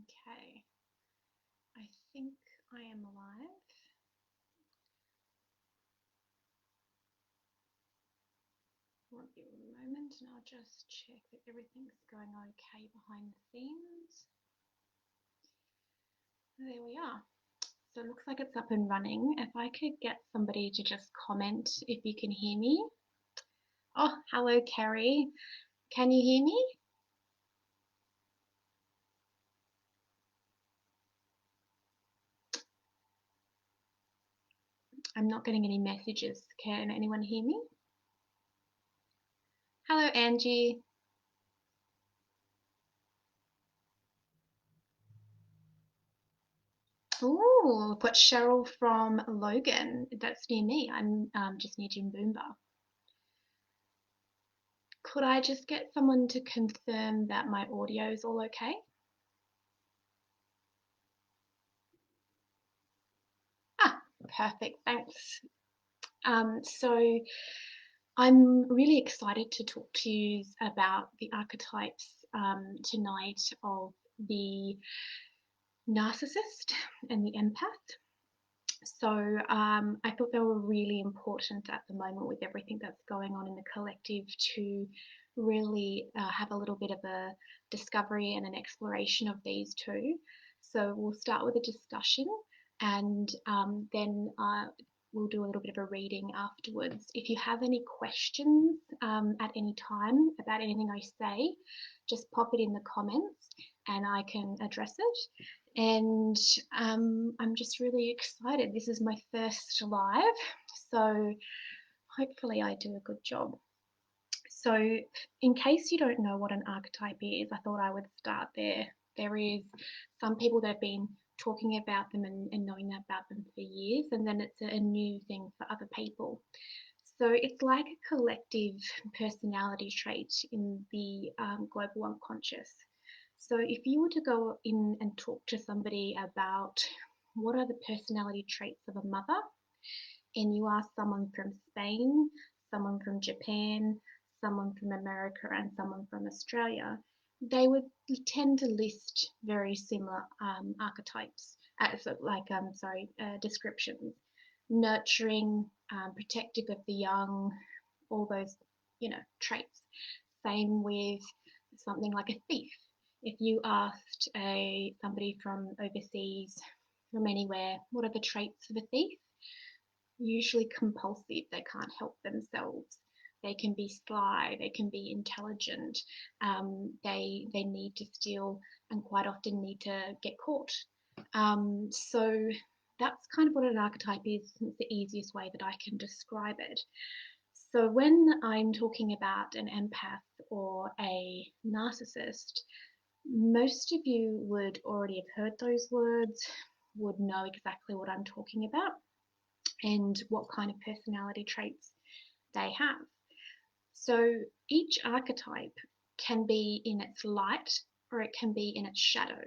Okay, I think I am alive. Won't be a moment, and I'll just check that everything's going okay behind the scenes. There we are. So it looks like it's up and running. If I could get somebody to just comment if you can hear me. Oh, hello, Kerry. Can you hear me? I'm not getting any messages. Can anyone hear me? Hello, Angie. Oh, I've got Cheryl from Logan. That's near me. I'm just near Jimboomba. Could I just get someone to confirm that my audio is all okay? Ah, perfect. Thanks. So I'm really excited to talk to you about the archetypes tonight of the narcissist and the empath. So I thought they were really important at the moment with everything that's going on in the collective to really have a little bit of a discovery and an exploration of these two. So we'll start with a discussion and then we'll do a little bit of a reading afterwards. If you have any questions at any time about anything I say, just pop it in the comments and I can address it. And I'm just really excited. This is my first live, so hopefully I do a good job. So in case you don't know what an archetype is, I thought I would start there. There is some people that have been talking about them and knowing about them for years, and then it's a new thing for other people. So it's like a collective personality trait in the global unconscious. So if you were to go in and talk to somebody about what are the personality traits of a mother, and you ask someone from Spain, someone from Japan, someone from America, and someone from Australia, they would tend to list very similar archetypes, descriptions. Nurturing, protective of the young, all those, traits. Same with something like a thief. If you asked somebody from overseas, from anywhere, what are the traits of a thief? Usually compulsive, they can't help themselves. They can be sly, they can be intelligent, they need to steal and quite often need to get caught. So that's kind of what an archetype is. It's the easiest way that I can describe it. So when I'm talking about an empath or a narcissist, most of you would already have heard those words, would know exactly what I'm talking about and what kind of personality traits they have. So each archetype can be in its light or it can be in its shadow.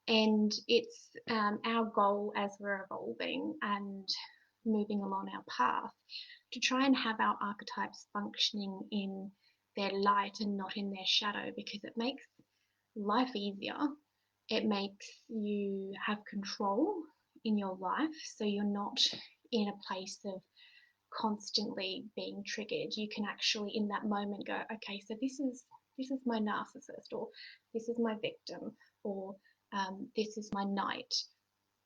And it's our goal as we're evolving and moving along our path to try and have our archetypes functioning in their light and not in their shadow, because it makes life easier. It makes you have control in your life, so you're not in a place of constantly being triggered. You can actually in that moment go, okay, so this is my narcissist, or this is my victim, or this is my knight,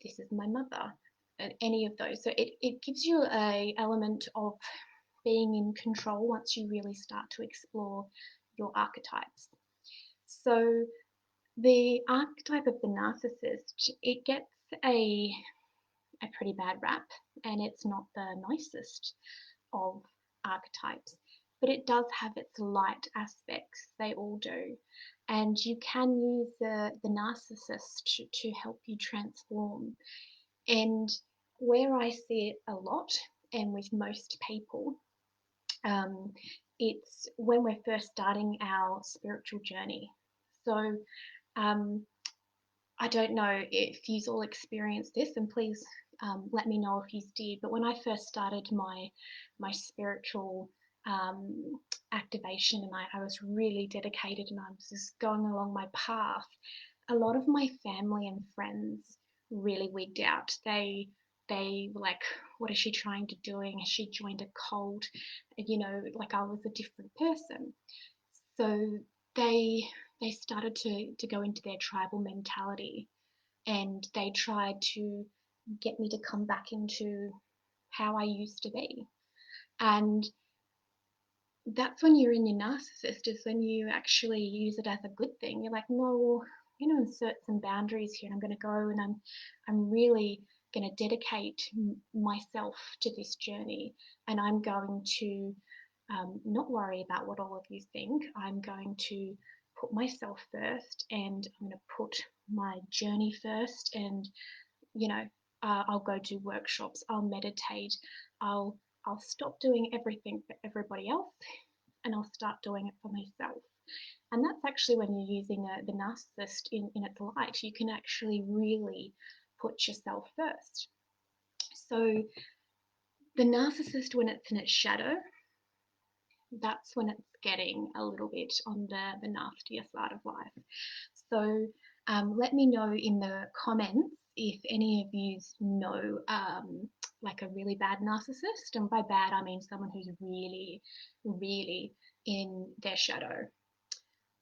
this is my mother, and any of those. So it gives you a element of being in control once you really start to explore your archetypes. So the archetype of the narcissist, it gets a pretty bad rap, and it's not the nicest of archetypes, but it does have its light aspects. They all do. And you can use the narcissist to help you transform. And where I see it a lot, and with most people, um, it's when we're first starting our spiritual journey. So um, I don't know if you've all experienced this, and please let me know if you did. But when I first started my spiritual activation, and I was really dedicated, and I was just going along my path. a lot of my family and friends really wigged out. They were like, what is she trying to doing? Has she joined a cult? You know, like I was a different person. So they they started to go into their tribal mentality, and they tried to get me to come back into how I used to be. And that's when you're in your narcissist, is when you actually use it as a good thing. You're like, no, I'm going to insert some boundaries here, and I'm going to go and I'm really going to dedicate myself to this journey, and I'm going to not worry about what all of you think. I'm going to put myself first, and I'm going to put my journey first, and you know, I'll go do workshops, I'll meditate, I'll I'll stop doing everything for everybody else, and I'll start doing it for myself. And that's actually when you're using the narcissist in its light, you can actually really put yourself first. So the narcissist, when it's in its shadow, that's when it's getting a little bit on the nastier side of life. So let me know in the comments if any of you know like a really bad narcissist. And by bad, I mean someone who's really, really in their shadow.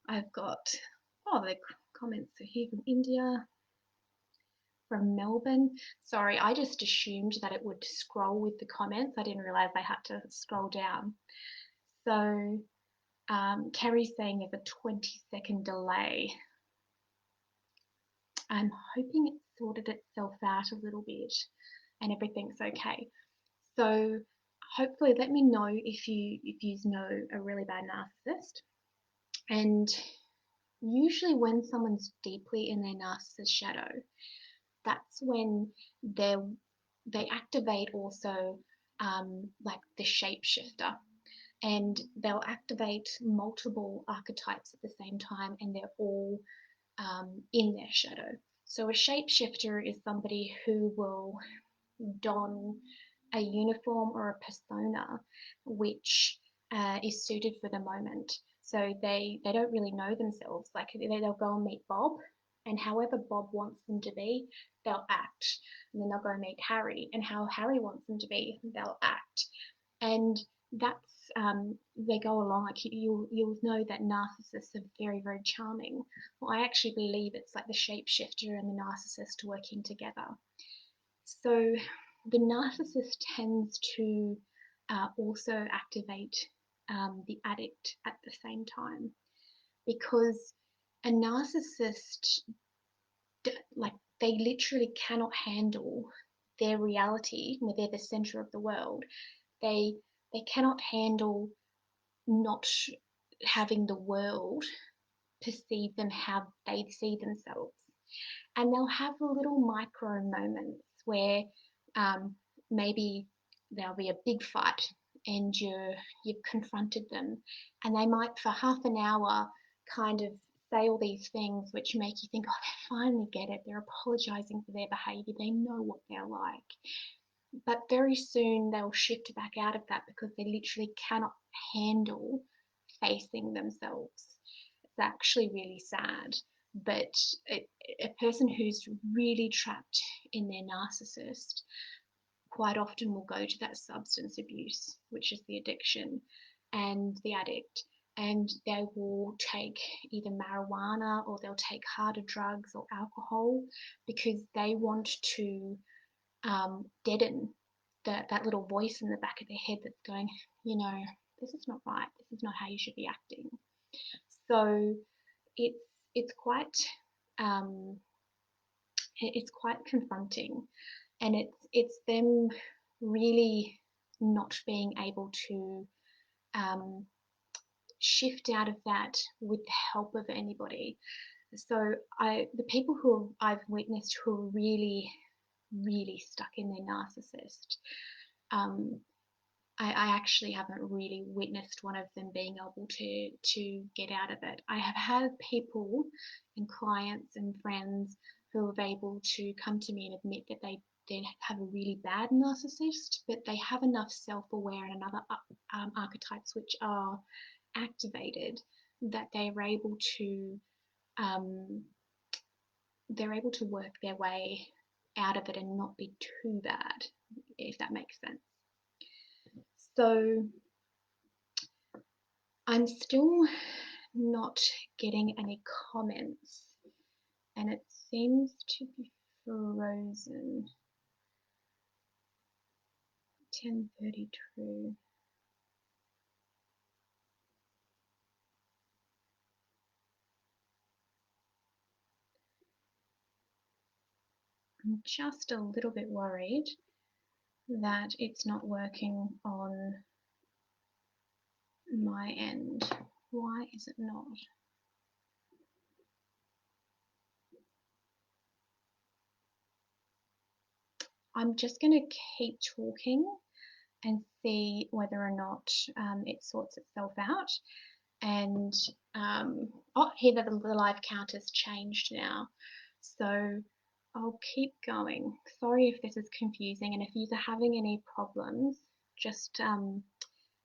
I've got, oh, the comments are here from India, from Melbourne. Sorry, I just assumed that it would scroll with the comments. I didn't realize I had to scroll down. So Kerry's saying there's a 20-second delay. I'm hoping it sorted itself out a little bit and everything's okay. So hopefully let me know if you know a really bad narcissist. And usually when someone's deeply in their narcissist shadow, that's when they activate also like the shapeshifter, and they'll activate multiple archetypes at the same time, and they're all in their shadow. So a shapeshifter is somebody who will don a uniform or a persona which is suited for the moment. So they don't really know themselves. Like they'll go and meet Bob, and however Bob wants them to be, they'll act. And then they'll go and meet Harry, and how Harry wants them to be, they'll act. And that's they go along, like you'll know that narcissists are very, very charming. Well, I actually believe it's like the shapeshifter and the narcissist working together. So the narcissist tends to also activate the addict at the same time, because a narcissist, like, they literally cannot handle their reality where they're the center of the world. They cannot handle not having the world perceive them how they see themselves. And they'll have little micro moments where maybe there'll be a big fight, and you've confronted them, and they might for half an hour kind of say all these things which make you think, oh, they finally get it, they're apologizing for their behavior, they know what they're like. But very soon they'll shift back out of that because they literally cannot handle facing themselves. It's actually really sad. But a person who's really trapped in their narcissist quite often will go to that substance abuse, which is the addiction, and the addict, and they will take either marijuana or they'll take harder drugs or alcohol because they want to deaden that little voice in the back of their head that's going, you know, this is not right. This is not how you should be acting. So it's it's quite um, it's quite confronting, and it's them really not being able to shift out of that with the help of anybody. So the people who I've witnessed who are really, really stuck in their narcissist, um, I actually haven't really witnessed one of them being able to get out of it. I have had people and clients and friends who have able to come to me and admit that they have a really bad narcissist, but they have enough self-aware and other archetypes which are activated that they are able to um, they're able to work their way out of it and not be too bad, if that makes sense. So I'm still not getting any comments, and it seems to be frozen. 10:32. I'm just a little bit worried that it's not working on my end. Why is it not? I'm just going to keep talking and see whether or not it sorts itself out. And oh, here the live counter's changed now. So I'll keep going. Sorry if this is confusing, and if you're having any problems, just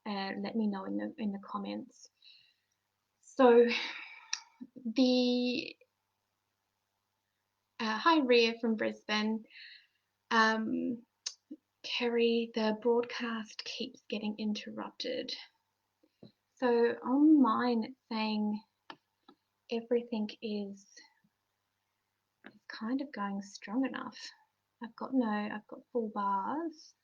let me know in the comments. So the hi Ria from Brisbane. Kerry, the broadcast keeps getting interrupted. So on mine it's saying everything is kind of going strong enough. I've got full bars.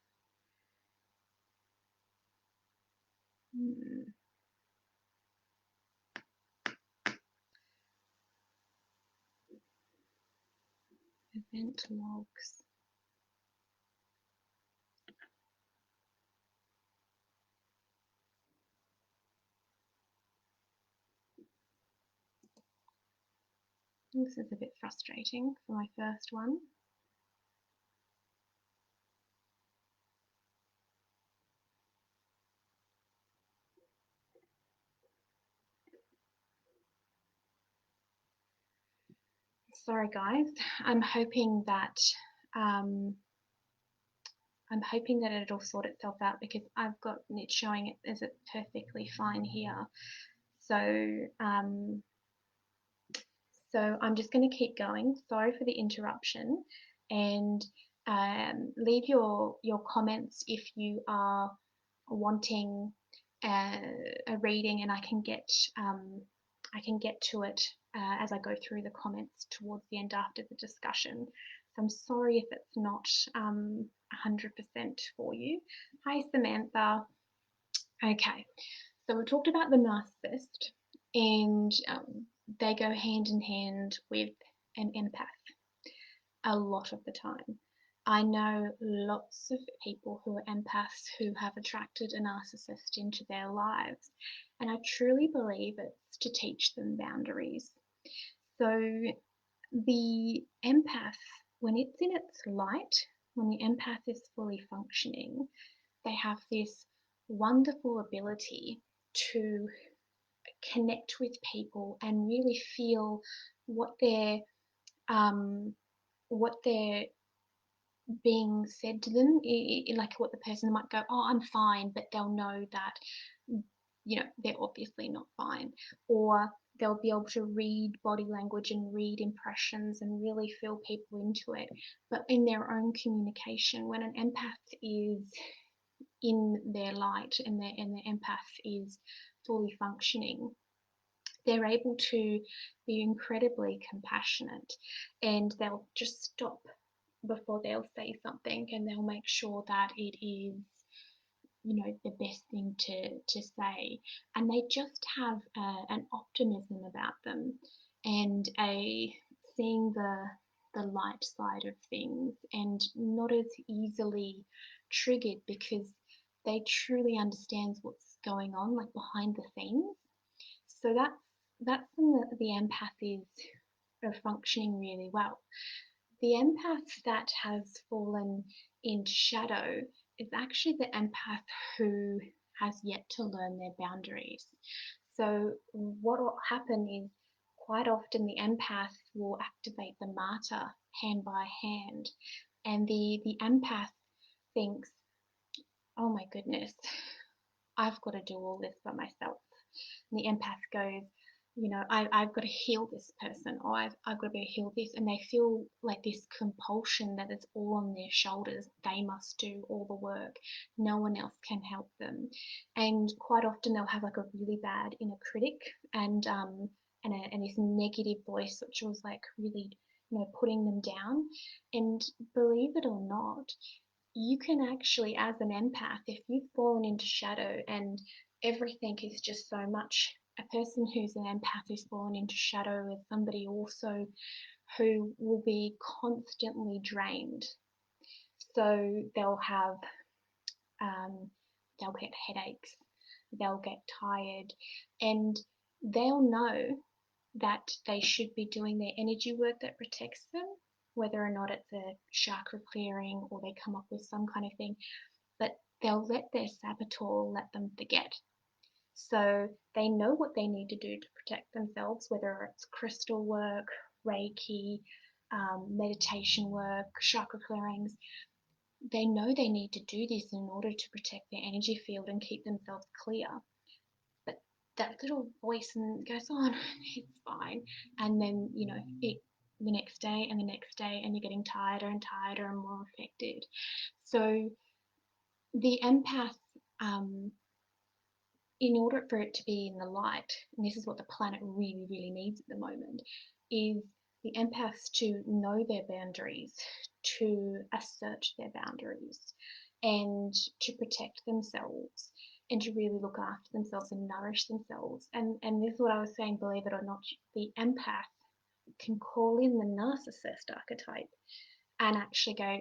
Event logs. This is a bit frustrating for my first one. Sorry guys, I'm hoping that it'll sort itself out, because I've got it showing it as it's perfectly fine here. So so I'm just going to keep going. Sorry for the interruption, and leave your comments if you are wanting a reading, and I can get to it as I go through the comments towards the end after the discussion. So I'm sorry if it's not 100% for you. Hi Samantha. Okay, so we talked about the narcissist, and they go hand in hand with an empath a lot of the time. I know lots of people who are empaths who have attracted a narcissist into their lives, and I truly believe it's to teach them boundaries. So the empath, when it's in its light, when the empath is fully functioning, they have this wonderful ability to connect with people and really feel what they're being said to them, like what the person might go, oh, I'm fine, but they'll know that, you know, they're obviously not fine. Or they'll be able to read body language and read impressions and really feel people into it. But in their own communication, when an empath is in their light and their empath is fully functioning, they're able to be incredibly compassionate, and they'll just stop before they'll say something, and they'll make sure that it is, you know, the best thing to say. And they just have an optimism about them, and a seeing the light side of things, and not as easily triggered, because they truly understands what's going on, like behind the scenes. So that's when the empath is functioning really well. The empath that has fallen into shadow is actually the empath who has yet to learn their boundaries. So what will happen is, quite often the empath will activate the martyr hand by hand, and the empath thinks, oh my goodness, I've got to do all this by myself. And the empath goes, I've got to heal this person, or I've got to be heal this, and they feel like this compulsion that it's all on their shoulders. They must do all the work. No one else can help them, and quite often they'll have like a really bad inner critic and this negative voice, which was like really putting them down. And believe it or not, you can actually, as an empath, if you've fallen into shadow and everything is just so much, a person who's an empath who's fallen into shadow is somebody also who will be constantly drained. So um, they'll get headaches, they'll get tired, and they'll know that they should be doing their energy work that protects them, whether or not it's a chakra clearing or they come up with some kind of thing, but they'll let their saboteur let them forget. So they know what they need to do to protect themselves, whether it's crystal work, Reiki, meditation work, chakra clearings. They know they need to do this in order to protect their energy field and keep themselves clear. But that little voice goes on, it's fine. And then, the next day and the next day, and you're getting tireder and tireder and more affected. So the empath, um, in order for it to be in the light, and this is what the planet really, really needs at the moment, is the empaths to know their boundaries, to assert their boundaries, and to protect themselves, and to really look after themselves and nourish themselves. And this is what I was saying, believe it or not, the empath can call in the narcissist archetype and actually go,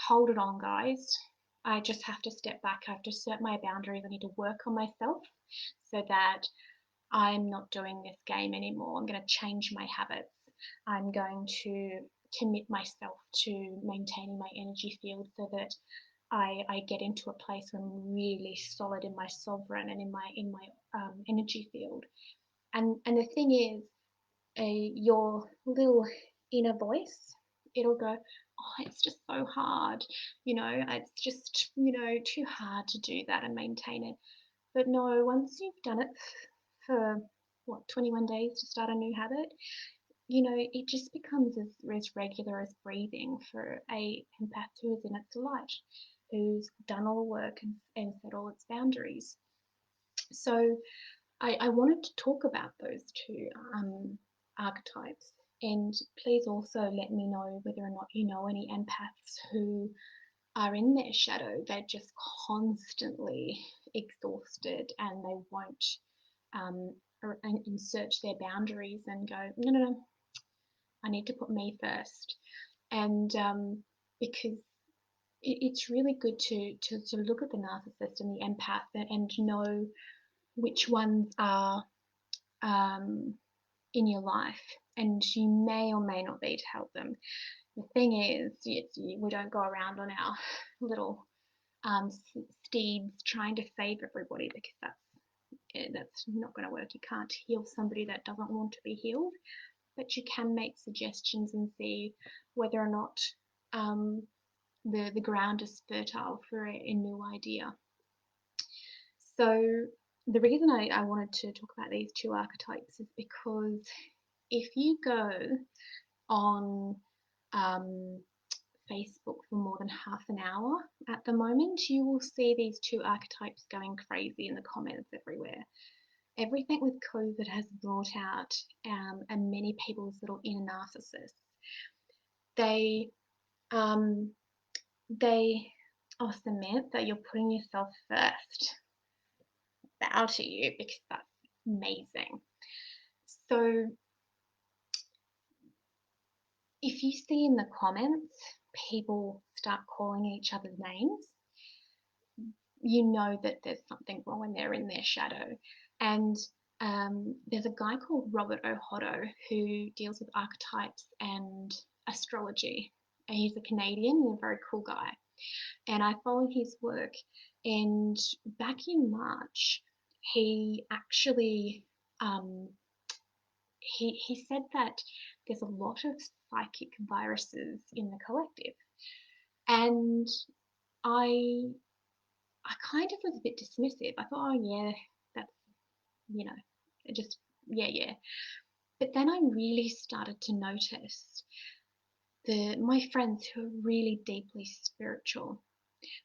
hold it on, guys. I just have to step back. I have to set my boundaries. I need to work on myself so that I'm not doing this game anymore. I'm going to change my habits. I'm going to commit myself to maintaining my energy field so that I get into a place where I'm really solid in my sovereign and in my energy field. And the thing is, your little inner voice, it'll go, oh, it's just so hard, it's just too hard to do that and maintain it. But no, once you've done it for 21 days to start a new habit, it just becomes as regular as breathing for a empath who is in its light, who's done all the work and set all its boundaries. So I wanted to talk about those two archetypes, and please also let me know whether or not you know any empaths who are in their shadow. They're just constantly exhausted and they won't um, insert their boundaries and go, no, no, no, I need to put me first. And because it's really good to look at the narcissist and the empath and know which ones are in your life, and you may or may not be to help them. The thing is, we don't go around on our little steeds trying to save everybody, because that's not going to work. You can't heal somebody that doesn't want to be healed, but you can make suggestions and see whether or not the ground is fertile for a new idea. So the reason I wanted to talk about these two archetypes is because if you go on Facebook for more than half an hour at the moment, you will see these two archetypes going crazy in the comments everywhere. Everything with COVID has brought out and many people's little inner narcissists. They they Samantha, you're putting yourself first. Bow to you, because that's amazing. So if you see in the comments people start calling each other's names, you know that there's something wrong when they're in their shadow. And there's a guy called Robert O'Hotto who deals with archetypes and astrology. And he's a Canadian and a very cool guy. And I follow his work. And back in March, he actually he said that there's a lot of psychic viruses in the collective. And I kind of was a bit dismissive. I thought, oh yeah, that's, just yeah. But then I really started to notice my friends who are really deeply spiritual,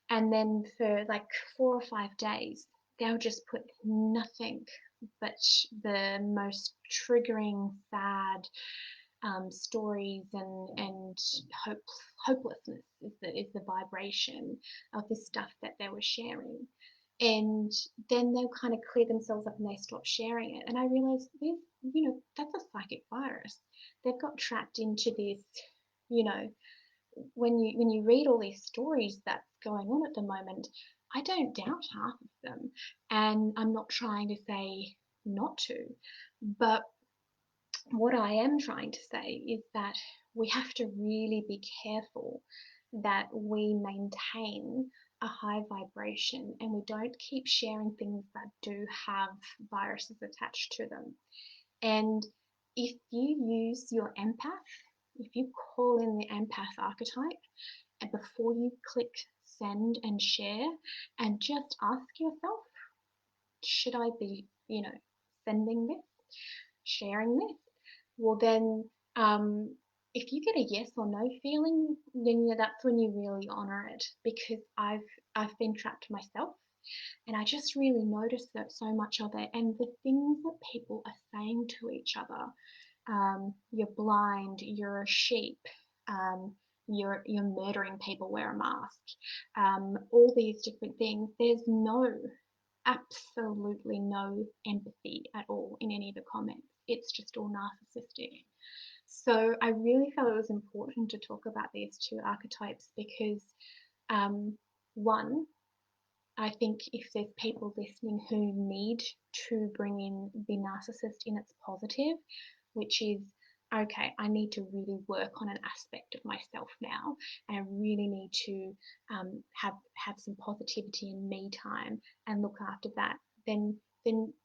and then for like 4 or 5 days, they'll just put nothing but the most triggering, sad stories and hope, hopelessness is the vibration of the stuff that they were sharing. And then they'll kind of clear themselves up and they stop sharing it. And I realized that's a psychic virus. They've got trapped into this, you know, when you read all these stories that's going on at the moment, I don't doubt half of them. And I'm not trying to say not to, but what I am trying to say is that we have to really be careful that we maintain a high vibration and we don't keep sharing things that do have viruses attached to them. And if you use your empath, if you call in the empath archetype, and before you click send and share, and just ask yourself, should I be, sending this, sharing this? Well, then, if you get a yes or no feeling, then that's when you really honor it, because I've been trapped myself, and I just really noticed that so much of it, and the things that people are saying to each other, you're blind, you're a sheep, um, you're murdering people, wear a mask, all these different things. There's absolutely no empathy at all in any of the comments. It's just all narcissistic. So I really felt it was important to talk about these two archetypes because, one, I think if there's people listening who need to bring in the narcissist in its positive, which is, okay, I need to really work on an aspect of myself now, and I really need to have some positivity and me time and look after that, then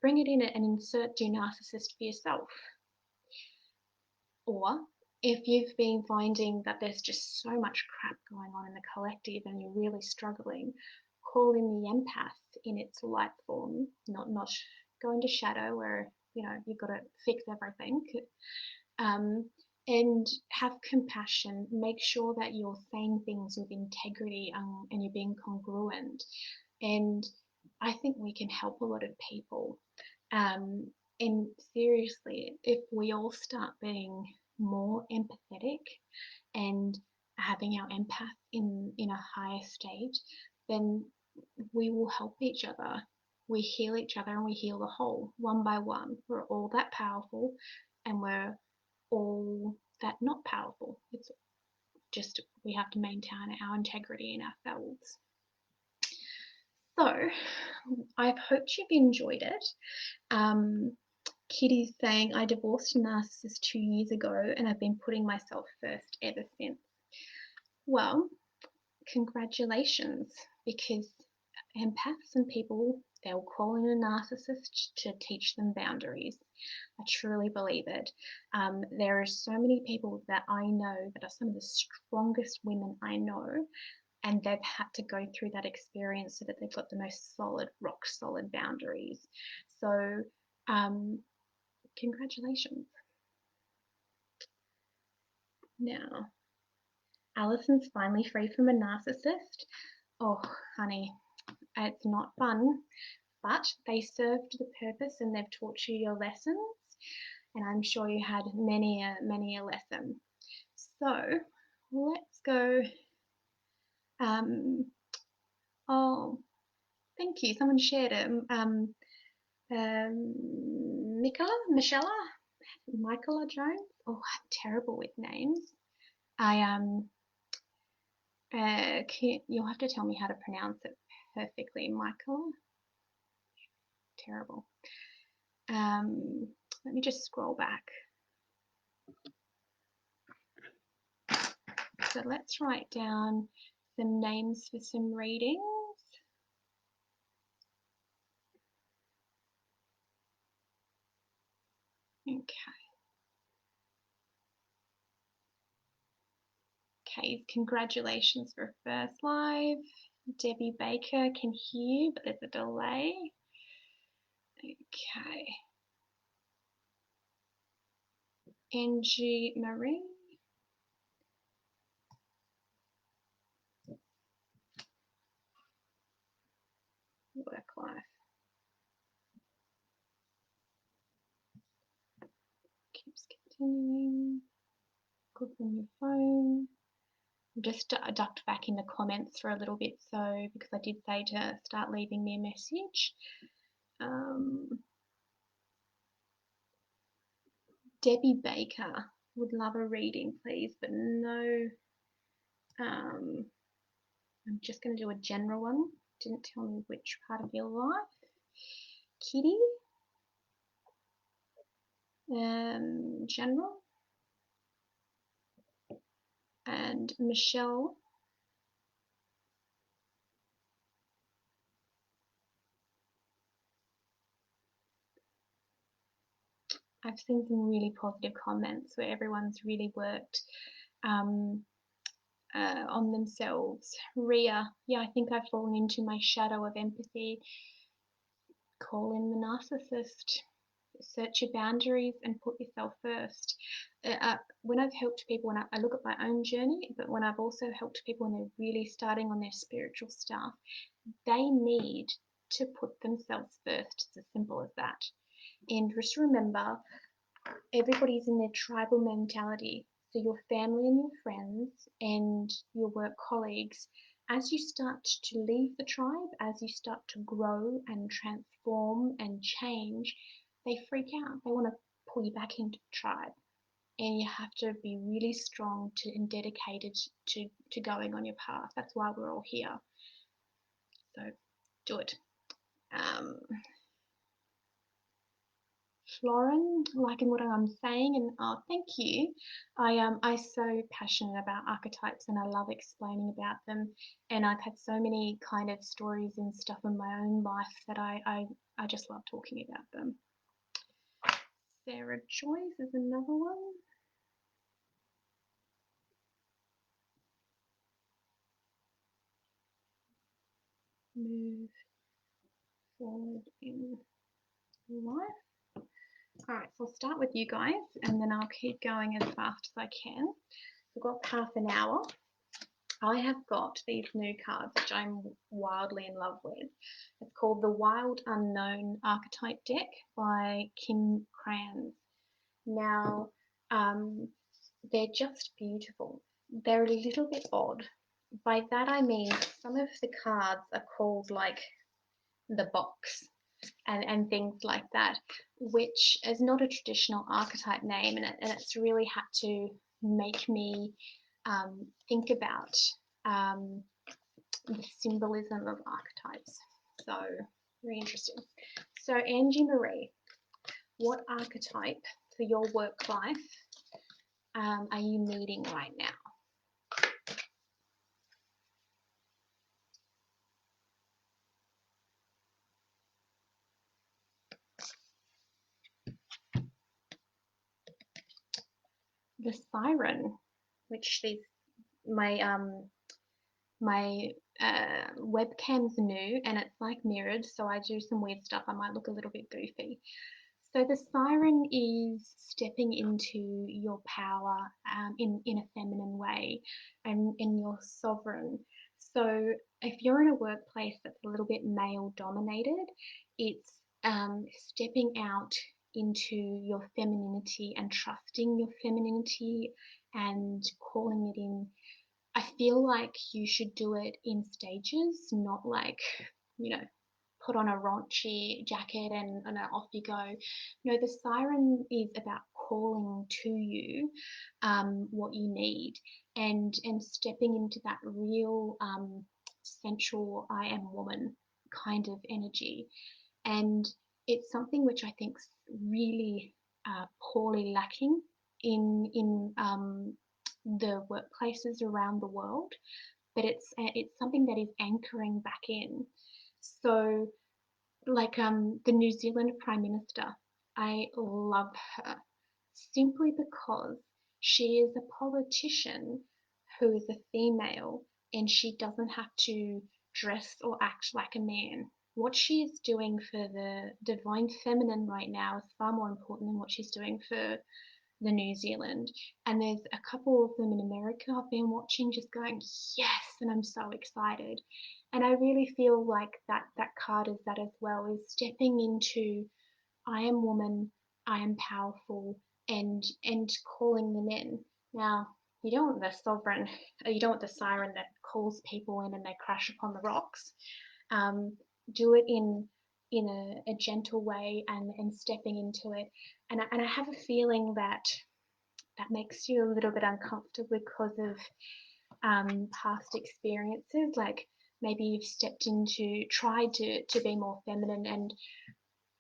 bring it in and insert the narcissist for yourself. Or if you've been finding that there's just so much crap going on in the collective and you're really struggling, call in the empath in its light form, not go into shadow where you've got to fix everything. And have compassion. Make sure that you're saying things with integrity, and you're being congruent. And I think we can help a lot of people. And seriously, if we all start being more empathetic and having our empath in a higher state, then we will help each other. We heal each other and we heal the whole one by one. We're all that powerful, and we're all that not powerful. It's just we have to maintain our integrity in ourselves. So I hope you've enjoyed it. Kitty's saying, I divorced a narcissist 2 years ago and I've been putting myself first ever since. Well, congratulations, because empaths and people, they'll call in a narcissist to teach them boundaries. I truly believe it. There are so many people that I know that are some of the strongest women I know, and they've had to go through that experience so that they've got the most solid, rock solid boundaries. So, congratulations. Now, Alison's finally free from a narcissist. Oh, honey, it's not fun, but they served the purpose and they've taught you your lessons, and I'm sure you had many a lesson. So let's go. Oh, thank you. Someone shared it. Michaela Jones. Oh, I'm terrible with names. You'll have to tell me how to pronounce it perfectly. Michaela. Terrible. Let me just scroll back. So let's write down some names for some readings. Okay, congratulations for first live. Debbie Baker can hear, but there's a delay. Okay. Angie Marie. Work life. Keeps continuing. Good on your phone. Just ducked back in the comments for a little bit, so because I did say to start leaving me a message. Debbie Baker would love a reading, please, but no. I'm just going to do a general one. Didn't tell me which part of your life. Kitty. General. And Michelle. I've seen some really positive comments where everyone's really worked on themselves. Ria, yeah, I think I've fallen into my shadow of empathy. Call in the narcissist. Set your boundaries and put yourself first. When I've helped people, when I look at my own journey, but when I've also helped people when they're really starting on their spiritual stuff, they need to put themselves first. It's as simple as that. And just remember, everybody's in their tribal mentality. So your family and your friends and your work colleagues, as you start to leave the tribe, as you start to grow and transform and change, they freak out. They want to pull you back into the tribe. And you have to be really strong and dedicated to going on your path. That's why we're all here. So do it. Lauren, liking what I'm saying, and oh, thank you. I'm so passionate about archetypes, and I love explaining about them. And I've had so many kind of stories and stuff in my own life that I just love talking about them. Sarah Joyce is another one. Move forward in life. All right, so I'll start with you guys, and then I'll keep going as fast as I can. We've got half an hour. I have got these new cards, which I'm wildly in love with. It's called the Wild Unknown Archetype Deck by Kim Kran. Now, they're just beautiful. They're a little bit odd. By that I mean some of the cards are called like the box and things like that, which is not a traditional archetype name, and it's really had to make me think about the symbolism of archetypes. So, very interesting. So, Angie Marie, what archetype for your work life are you needing right now? The Siren, which these my webcam's new and it's like mirrored, so I do some weird stuff. I might look a little bit goofy. So the Siren is stepping into your power in a feminine way and in your sovereign. So if you're in a workplace that's a little bit male dominated, it's stepping out into your femininity and trusting your femininity and calling it in. I feel like you should do it in stages, not like, put on a raunchy jacket and off you go. No, the Siren is about calling to you what you need and stepping into that real sensual I am woman kind of energy. And it's something which I think's really poorly lacking in the workplaces around the world, but it's something that is anchoring back in. So, like the New Zealand Prime Minister, I love her simply because she is a politician who is a female and she doesn't have to dress or act like a man. What she is doing for the divine feminine right now is far more important than what she's doing for the New Zealand, and there's a couple of them in America I've been watching, just going, yes, and I'm so excited. And I really feel like that card is that as well, is stepping into, I am woman, I am powerful, and calling them in. Now, you don't want the sovereign, you don't want the siren that calls people in and they crash upon the rocks. Do it in a gentle way, and stepping into it. And I have a feeling that makes you a little bit uncomfortable because of past experiences. Like maybe you've tried to be more feminine, and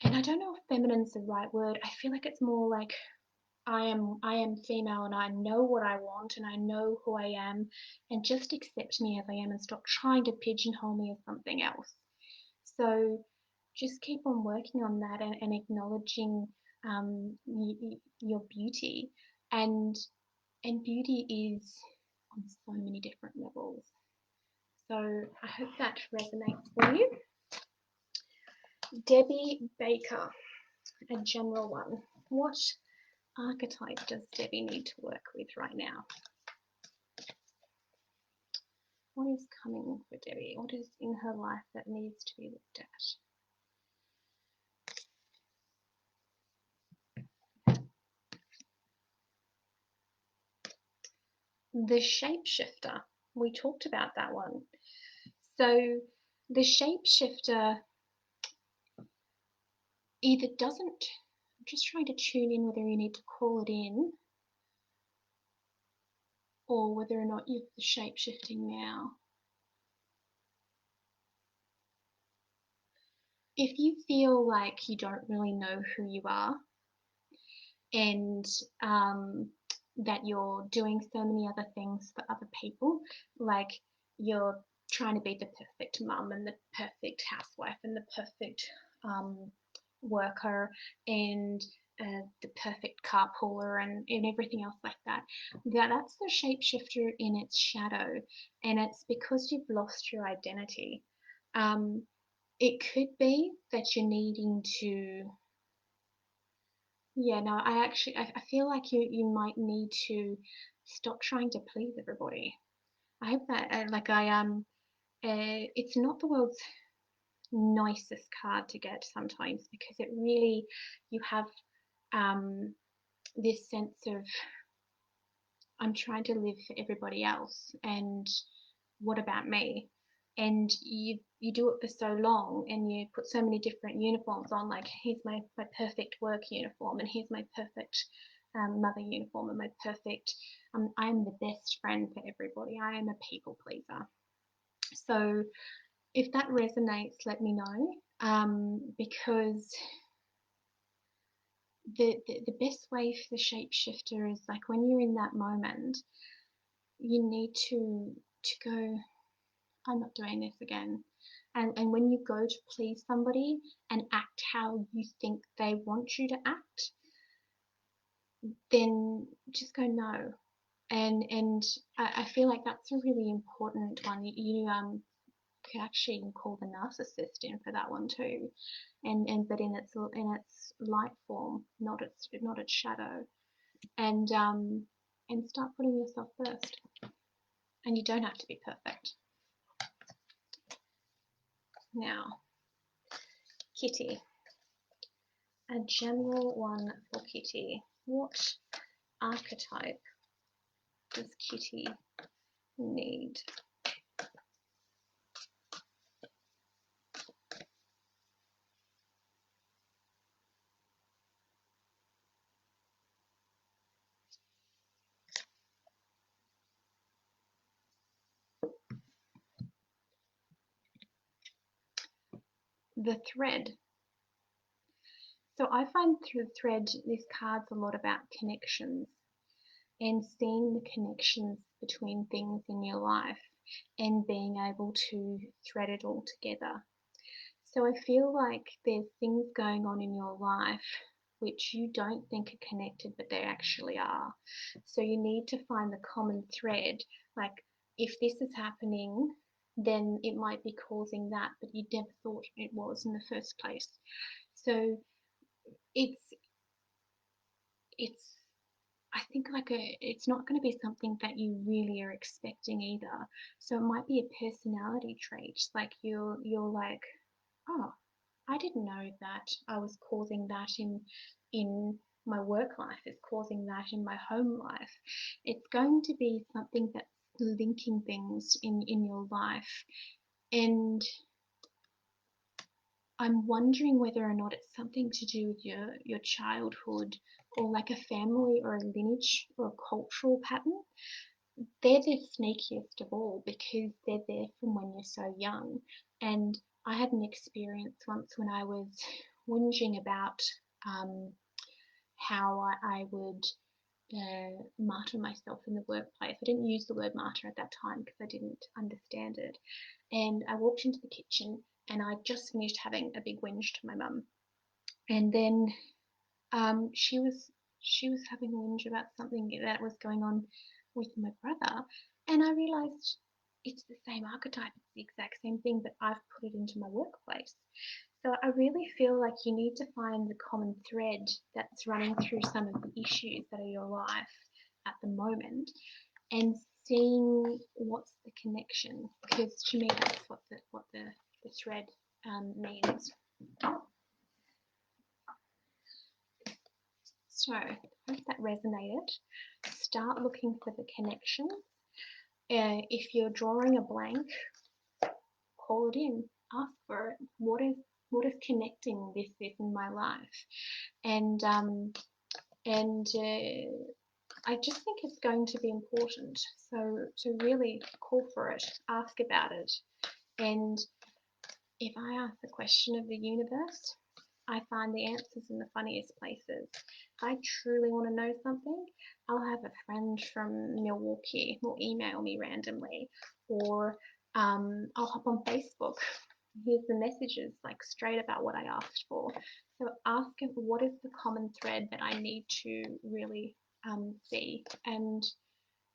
I don't know if feminine's the right word. I feel like it's more like I am female and I know what I want and I know who I am, and just accept me as I am and stop trying to pigeonhole me as something else. So just keep on working on that, and acknowledging your beauty, and beauty is on so many different levels. So I hope that resonates for you. Debbie Baker, a general one. What archetype does Debbie need to work with right now? What is coming for Debbie? What is in her life that needs to be looked at? The shapeshifter. We talked about that one. So the shapeshifter either doesn't, I'm just trying to tune in whether you need to call it in or whether or not you're shape-shifting now. If you feel like you don't really know who you are, and that you're doing so many other things for other people, like you're trying to be the perfect mum and the perfect housewife and the perfect worker and the perfect carpooler and everything else like that. That's the shapeshifter in its shadow, and it's because you've lost your identity. It could be that you're needing to, yeah, no, I feel like you might need to stop trying to please everybody. I hope that it's not the world's nicest card to get sometimes, because it really, you have this sense of, I'm trying to live for everybody else, and what about me? And you do it for so long, and you put so many different uniforms on, like here's my perfect work uniform, and here's my perfect mother uniform, and my perfect, I'm the best friend for everybody. I am a people pleaser. So if that resonates, let me know, because the best way for the shapeshifter is like when you're in that moment, you need to go, I'm not doing this again. And when you go to please somebody and act how you think they want you to act, then just go no. And I feel like that's a really important one. You could actually call the narcissist in for that one too, and but in its light form, not its shadow, and start putting yourself first. And you don't have to be perfect. Now, Kitty. A general one for Kitty. What archetype does Kitty need? The thread. So I find through the thread, this card's a lot about connections and seeing the connections between things in your life and being able to thread it all together. So I feel like there's things going on in your life which you don't think are connected, but they actually are. So you need to find the common thread. Like if this is happening, then it might be causing that, but you never thought it was in the first place. So it's I think like it's not going to be something that you really are expecting either. So it might be a personality trait. Like you're like, oh, I didn't know that I was causing that in my work life. It's causing that in my home life. It's going to be something that's linking things in your life. And I'm wondering whether or not it's something to do with your childhood or like a family or a lineage or a cultural pattern. They're the sneakiest of all because they're there from when you're so young. And I had an experience once when I was whinging about um, how I would martyr myself in the workplace. I didn't use the word martyr at that time because I didn't understand it. And I walked into the kitchen and I just finished having a big whinge to my mum. And then she was having a whinge about something that was going on with my brother, and I realised it's the same archetype, it's the exact same thing, but I've put it into my workplace. So I really feel like you need to find the common thread that's running through some of the issues that are your life at the moment, and seeing what's the connection. Because to me, that's what the thread means. So, hope that resonated. Start looking for the connection. If you're drawing a blank, call it in. Ask for it. What is connecting this in my life? And I just think it's going to be important. So really call for it. Ask about it. And if I ask the question of the universe, I find the answers in the funniest places. If I truly want to know something, I'll have a friend from Milwaukee will email me randomly, or I'll hop on Facebook. Here's the messages like straight about what I asked for. So ask him what is the common thread that I need to really see and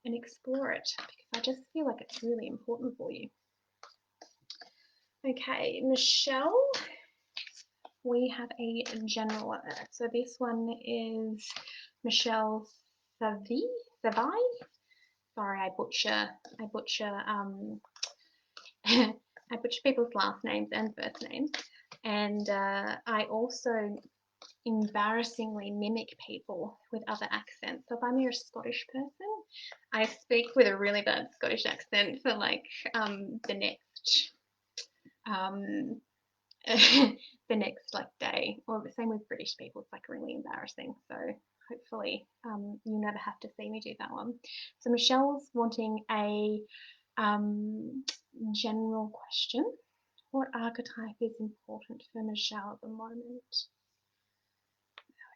explore it, because I just feel like it's really important for you. Okay, Michelle, we have a general alert. So this one is Michelle Savy. Sorry, I butcher I butcher people's last names and first names, and I also embarrassingly mimic people with other accents. So if I'm a Scottish person, I speak with a really bad Scottish accent for like the next um, the next like day, or the same with British people. It's like really embarrassing. So hopefully you never have to see me do that one. So Michelle's wanting a general question. What archetype is important for Michelle at the moment? There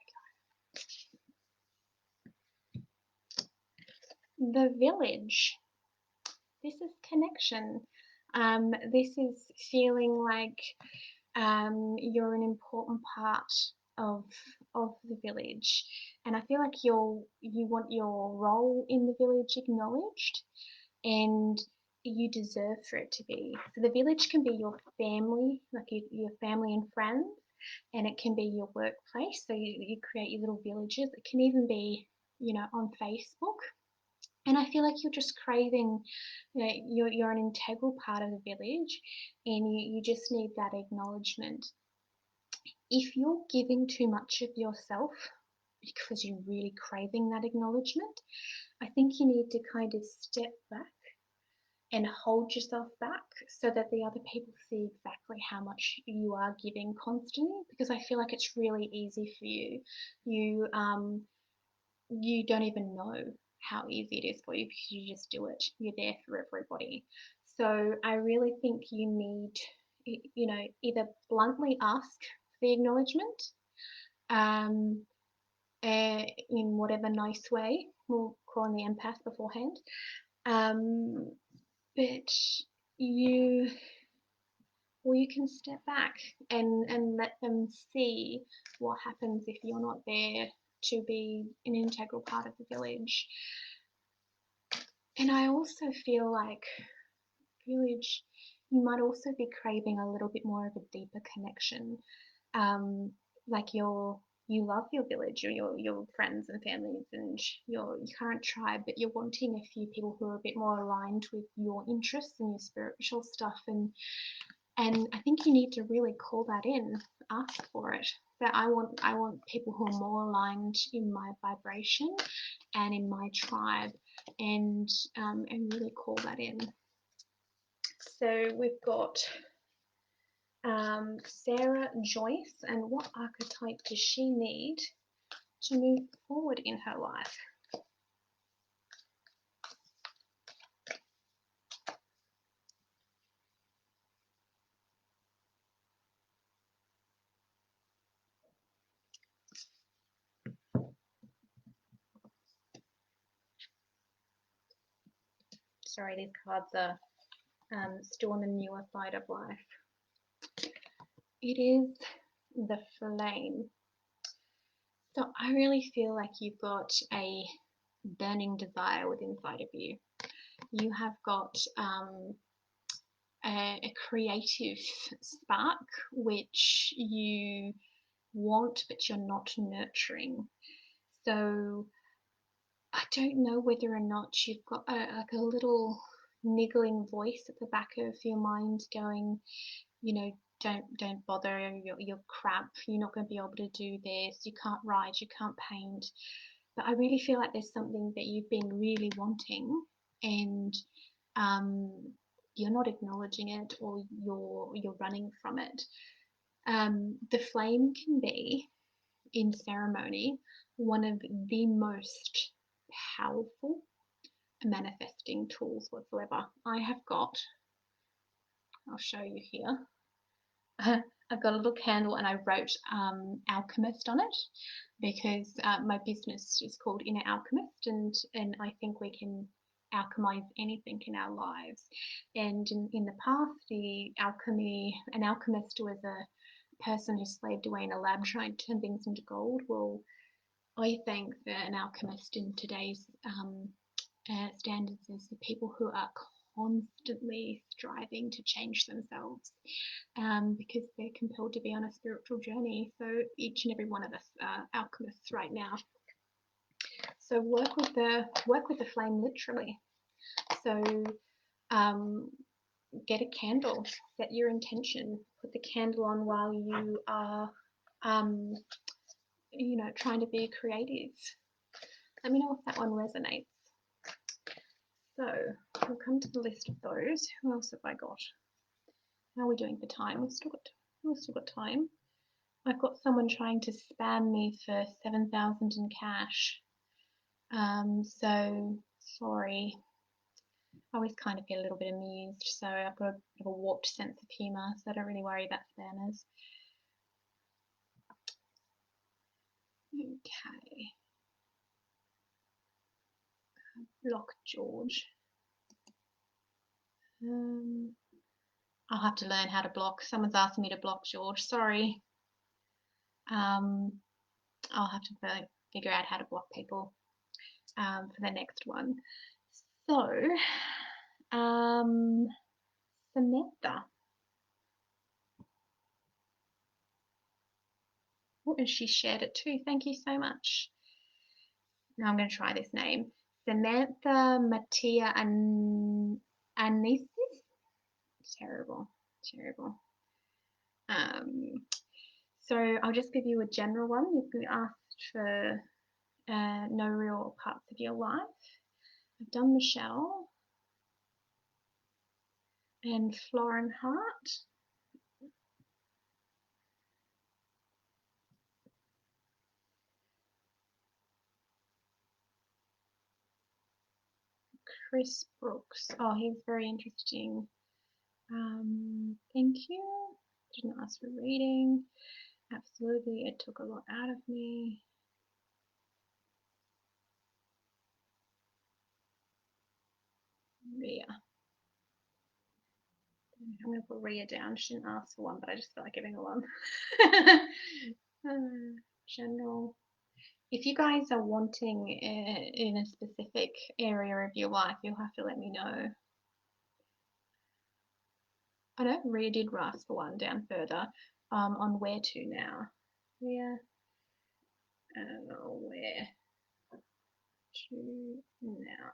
we go. The village. This is connection. This is feeling like you're an important part of the village, and I feel like you want your role in the village acknowledged, and you deserve for it to be. So the village can be your family, like your family and friends, and it can be your workplace. So you create your little villages. It can even be, on Facebook. And I feel like you're just craving, you're an integral part of the village, and you just need that acknowledgement. If you're giving too much of yourself because you're really craving that acknowledgement, I think you need to kind of step back and hold yourself back so that the other people see exactly how much you are giving constantly, because I feel like it's really easy for you. You don't even know how easy it is for you because you just do it. You're there for everybody. So I really think you need, either bluntly ask for the acknowledgement, um, in whatever nice way. We'll call on the empath beforehand. But you you can step back and let them see what happens if you're not there to be an integral part of the village. And I also feel like village, you might also be craving a little bit more of a deeper connection. Like you love your village or your friends and families and your current tribe, but you're wanting a few people who are a bit more aligned with your interests and your spiritual stuff. And I think you need to really call that in, ask for it. That I want people who are more aligned in my vibration and in my tribe, and really call that in. So we've got Sarah Joyce, and what archetype does she need to move forward in her life? Sorry, these cards are still on the newer side of life. It is the Flame. So I really feel like you've got a burning desire within inside of you. You have got a creative spark which you want, but you're not nurturing. So I don't know whether or not you've got like a little niggling voice at the back of your mind going, you know, don't bother, you're crap, you're not going to be able to do this, you can't write, you can't paint. But I really feel like there's something that you've been really wanting, and you're not acknowledging it, or you're running from it. The flame can be, in ceremony, one of the most powerful manifesting tools whatsoever. I have got, I'll show you here. I've got a little candle and I wrote alchemist on it because my business is called Inner Alchemist, and I think we can alchemize anything in our lives. And in the past, an alchemist was a person who slaved away in a lab trying to turn things into gold. Well, I think that an alchemist in today's standards is the people who are constantly striving to change themselves, because they're compelled to be on a spiritual journey. So each and every one of us are alchemists right now. So work with the flame literally. So get a candle, set your intention, put the candle on while you are trying to be creative. Let me know if that one resonates. So we'll come to the list of those. Who else have I got? How are we doing for time? We've still got time. I've got someone trying to spam me for 7,000 in cash. So sorry. I always kind of get a little bit amused, so I've got a bit of a warped sense of humour, so I don't really worry about spammers. Okay. Block George. I'll have to learn how to block. Someone's asked me to block George. Sorry. I'll have to figure out how to block people for the next one. So, Samantha. Oh, and she shared it too. Thank you so much. Now I'm going to try this name. Samantha Mattia Anisis. Terrible. So I'll just give you a general one. You've been asked for no real parts of your life. I've done Michelle and Florin Hart. Chris Brooks. Oh, he's very interesting. Thank you. Didn't ask for reading. Absolutely, it took a lot out of me. Ria. I'm going to put Ria down. She didn't ask for one, but I just feel like giving her one. General. If you guys are wanting in a specific area of your life, you'll have to let me know. I know Ria did ask for one down further. On where to now? Yeah. where to now.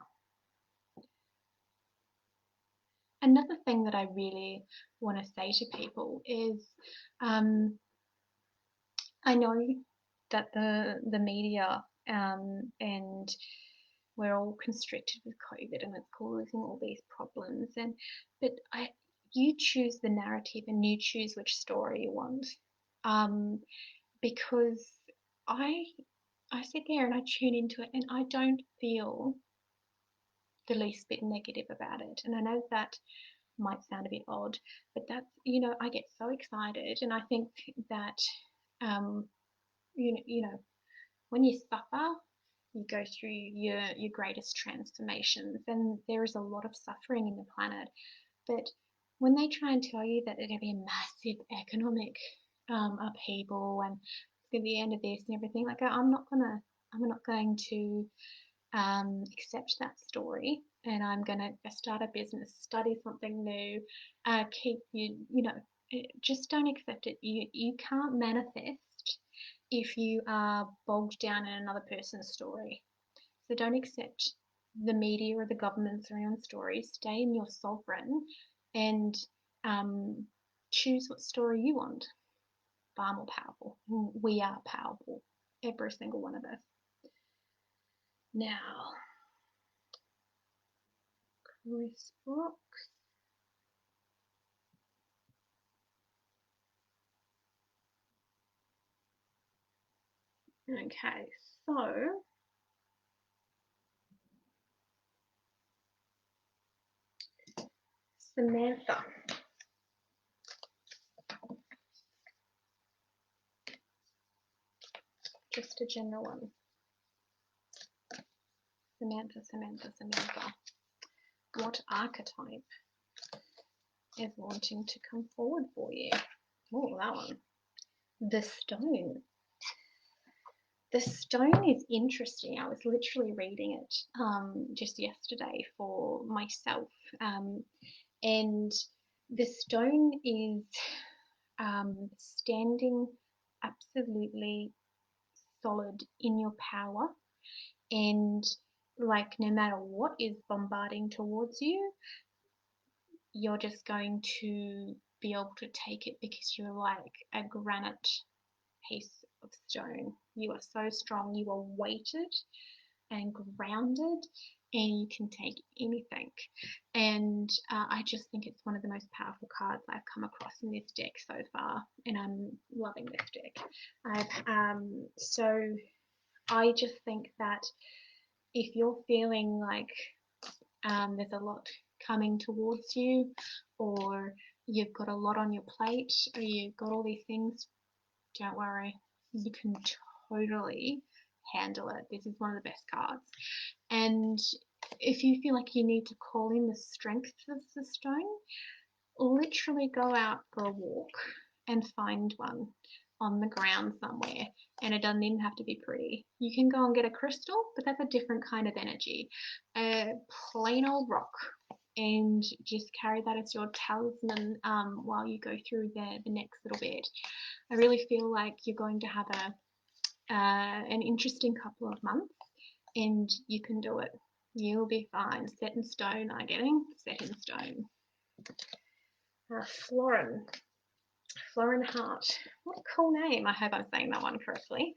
Another thing that I really want to say to people is, I know that the media and we're all constricted with COVID and it's causing all these problems, but you choose the narrative and you choose which story you want, because I sit there and I tune into it and I don't feel the least bit negative about it. And I know that might sound a bit odd, but that's, I get so excited, and I think that um, when you suffer, you go through your greatest transformations, and there is a lot of suffering in the planet. But when they try and tell you that there's going to be a massive economic upheaval and it's going to be the end of this and everything, like I'm not going to accept that story, and I'm going to start a business, study something new, keep just don't accept it. You can't manifest if you are bogged down in another person's story. So don't accept the media or the government's own stories. Stay in your sovereign and choose what story you want. Far more powerful. We are powerful, every single one of us. Now, Chris Brooks. Okay, so Samantha. Just a general one. Samantha. What archetype is wanting to come forward for you? Oh, that one. The stone. The stone is interesting. I was literally reading it just yesterday for myself. And the stone is standing absolutely solid in your power, and like no matter what is bombarding towards you, you're just going to be able to take it because you're like a granite piece of stone. You are so strong, you are weighted and grounded, and you can take anything. And I just think it's one of the most powerful cards I've come across in this deck so far, and I'm loving this deck. So I just think that if you're feeling like there's a lot coming towards you, or you've got a lot on your plate, or you've got all these things, don't worry, you can totally handle it. This is one of the best cards. And if you feel like you need to call in the strength of the stone, literally go out for a walk and find one on the ground somewhere. And it doesn't even have to be pretty. You can go and get a crystal, but that's a different kind of energy. A plain old rock, and just carry that as your talisman while you go through the next little bit. I really feel like you're going to have an interesting couple of months, and you can do it. You'll be fine. Set in stone, I'm getting. Set in stone. Florin Hart. What a cool name. I hope I'm saying that one correctly.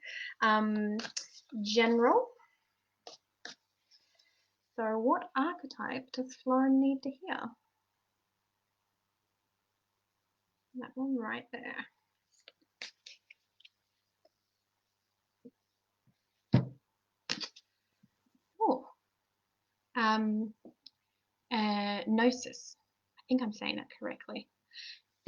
General. So what archetype does Florin need to hear? That one right there. Oh. Gnosis. I think I'm saying that correctly.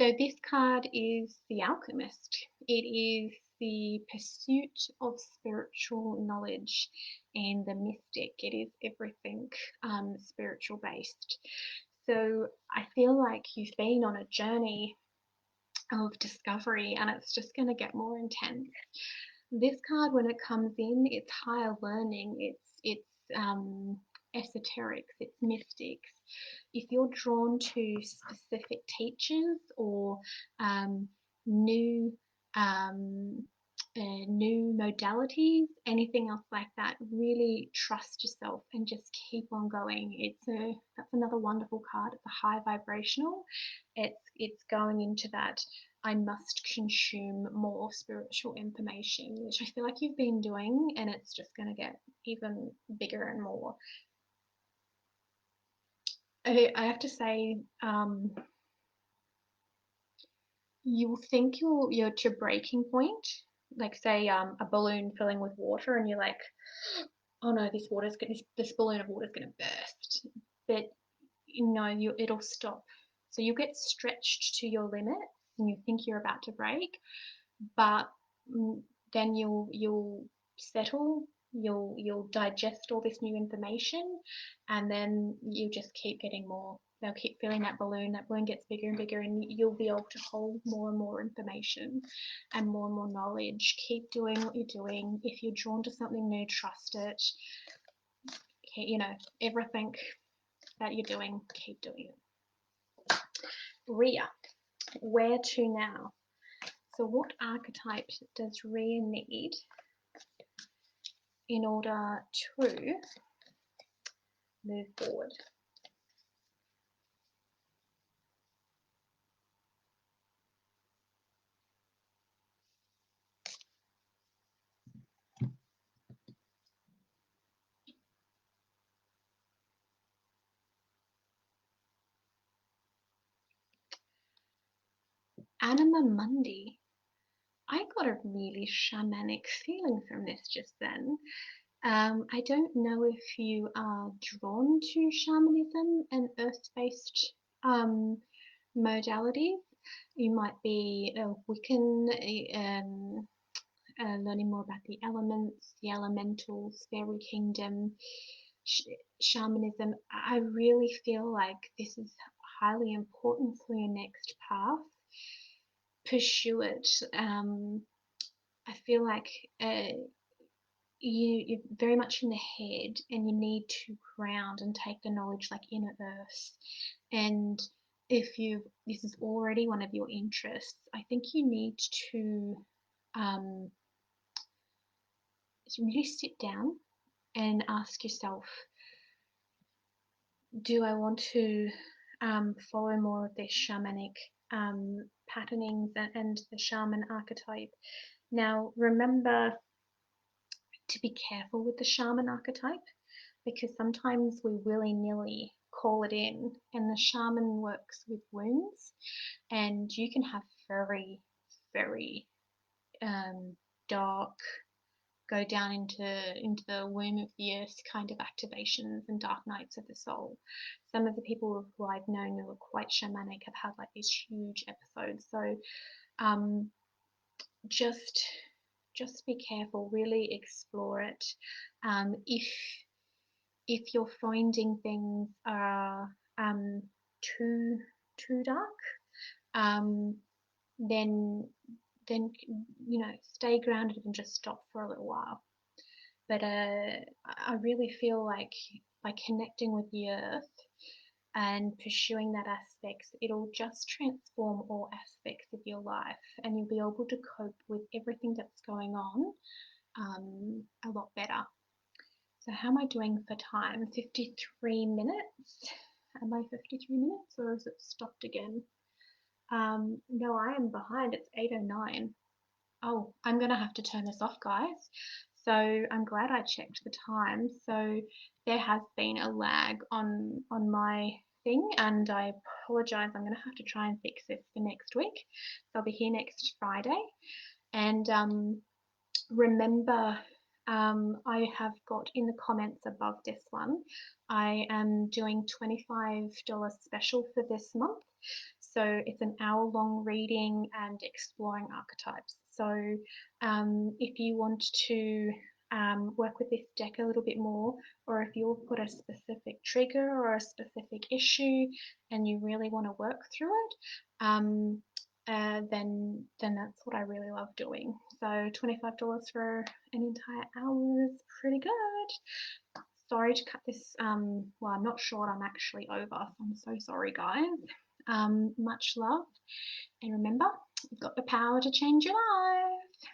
So this card is the Alchemist. It is the pursuit of spiritual knowledge and the mystic. It is everything spiritual based. So I feel like you've been on a journey of discovery, and it's just going to get more intense. This card, when it comes in, it's higher learning, it's esoterics, it's mystics. If you're drawn to specific teachers or new new modalities, anything else like that, really trust yourself and just keep on going. That's another wonderful card. It's a high vibrational. It's going into that I must consume more spiritual information, which I feel like you've been doing, and it's just going to get even bigger and more. I have to say, you'll think you're at your breaking point, like say a balloon filling with water, and you're like, oh no, this balloon of water is going to burst. But it'll stop. So you'll get stretched to your limit, and you think you're about to break, but then you'll settle. You'll digest all this new information, and then you just keep getting more. They'll keep filling that balloon. That balloon gets bigger and bigger, and you'll be able to hold more and more information and more knowledge. Keep doing what you're doing. If you're drawn to something new, trust it. Everything that you're doing, keep doing it. Rhea, where to now? So what archetype does Rhea need in order to move forward? Anima Mundi. I got a really shamanic feeling from this just then. I don't know if you are drawn to shamanism and earth-based modalities. You might be a Wiccan, learning more about the elements, the elementals, fairy kingdom, shamanism. I really feel like this is highly important for your next path. Pursue it. I feel like you're very much in the head, and you need to ground and take the knowledge like inner earth. And if this is already one of your interests, I think you need to really sit down and ask yourself, do I want to follow more of this shamanic patternings and the shaman archetype? Now, remember to be careful with the shaman archetype, because sometimes we willy-nilly call it in, and the shaman works with wounds, and you can have very, very dark, go down into the womb of the earth kind of activations and dark nights of the soul. Some of the people who I've known who are quite shamanic have had like these huge episodes. So just be careful, really explore it. If you're finding things are too dark, then stay grounded and just stop for a little while. But I really feel like by connecting with the earth and pursuing that aspect, it'll just transform all aspects of your life, and you'll be able to cope with everything that's going on a lot better. So how am I doing for time? 53 minutes? Am I 53 minutes, or is it stopped again? No, I am behind. It's 8:09. Oh, I'm going to have to turn this off, guys. So I'm glad I checked the time. So there has been a lag on my thing, and I apologize. I'm going to have to try and fix this for next week. So I'll be here next Friday. And remember, I have got in the comments above this one, I am doing $25 special for this month. So it's an hour-long reading and exploring archetypes. So if you want to work with this deck a little bit more, or if you've got a specific trigger or a specific issue and you really want to work through it, then that's what I really love doing. So $25 for an entire hour is pretty good. Sorry to cut this, well, I'm not short, I'm actually over, so I'm so sorry, guys. Much love, and remember, you've got the power to change your life.